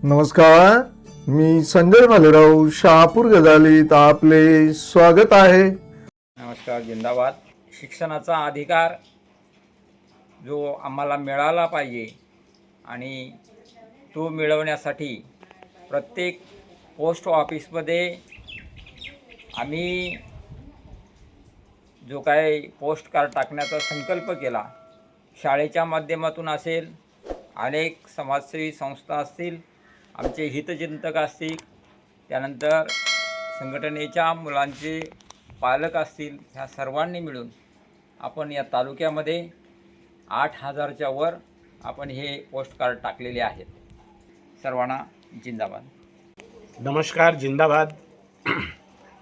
नमस्कार, मी संजय भालेराव शहापूर गजालीत आपले स्वागत आहे. नमस्कार. जिंदाबाद. शिक्षणाचा अधिकार जो आम्हाला मिळाला पाहिजे आणि तो मिळवण्यासाठी प्रत्येक पोस्ट ऑफिसमध्ये आम्ही जो काय पोस्ट कार्ड टाकण्याचा संकल्प केला, शाळेच्या माध्यमातून असेल, अनेक समाजसेवी संस्था असतील, आमचे हितचिंतक असतील, त्यानंतर संघटनेच्या मुलांचे पालक असतील, ह्या सर्वांनी मिळून आपण या तालुक्यामध्ये 8,000च्या वर आपण हे पोस्ट कार्ड टाकलेले आहेत. सर्वांना जिंदाबाद. नमस्कार. जिंदाबाद.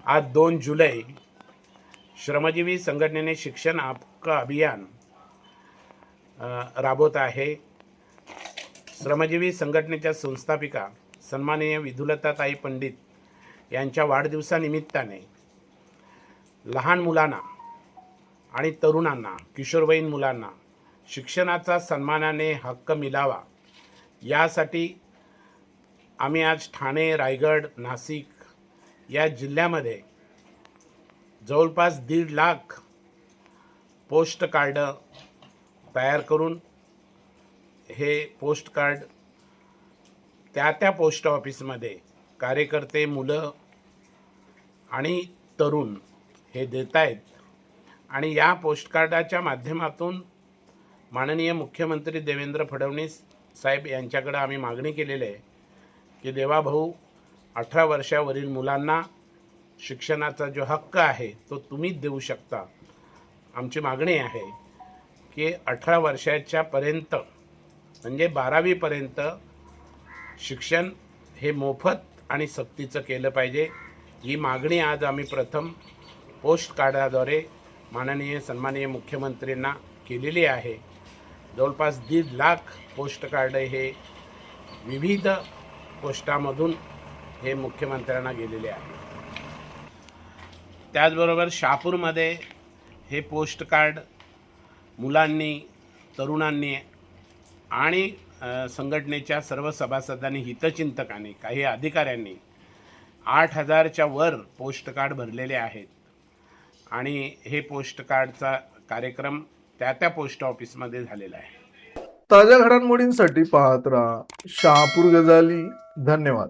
आज 2 जुलै श्रमजीवी संघटनेने शिक्षण हक्क अभियान राबवत आहे. श्रमजीवी संघटनेच्या संस्थापिका सन्माननीय विधुलताताई पंडित यांच्या वाढदिवसानिमित्ताने लहान मुलांना आणि तरुणांना, किशोरवयीन मुलांना शिक्षणाचा सन्मानाने हक्क मिळावा यासाठी आम्ही आज ठाणे, रायगड, नाशिक या जिल्ह्यामध्ये जवळपास 1.5 लाख पोस्ट कार्ड तयार करून हे पोस्ट कार्ड त्या पोस्ट ऑफिसमध्ये कार्यकर्ते, मुलं आणि तरुण हे देत आहेत. आणि या पोस्ट कार्डाच्या माध्यमातून माननीय मुख्यमंत्री देवेंद्र फडणवीस साहेब यांच्याकडे आम्ही मागणी केलेली आहे की देवाभाऊ 18 वर्षावरील मुलांना शिक्षणाचा जो हक्क आहे तो तुम्हीच देऊ शकता. आमची मागणी आहे की 18 वर्षाच्या पर्यंत म्हणजे 12वीपर्यंत शिक्षण हे मोफत आणि सक्तीचं केलं पाहिजे. ही मागणी आज आम्ही प्रथम पोस्ट कार्डाद्वारे माननीय सन्माननीय मुख्यमंत्र्यांना केलेली आहे. जवळपास 1.5 लाख पोस्ट कार्ड हे विविध पोस्टामधून हे मुख्यमंत्र्यांना गेलेले आहे. त्याचबरोबर शहापूरमध्ये हे पोस्ट कार्ड मुलांनी, तरुणांनी आणि संघटनेच्या सर्व सभासदांनी, हितचिंतकांनी, काही अधिकाऱ्यांनी 8,000च्या वर पोस्ट कार्ड भरलेले आहेत. आणि हे पोस्ट कार्डचा कार्यक्रम त्या पोस्ट ऑफिसमध्ये झालेला आहे. ताज्या घडामोडींसाठी पाहत राहा शहापूर गजाली. धन्यवाद.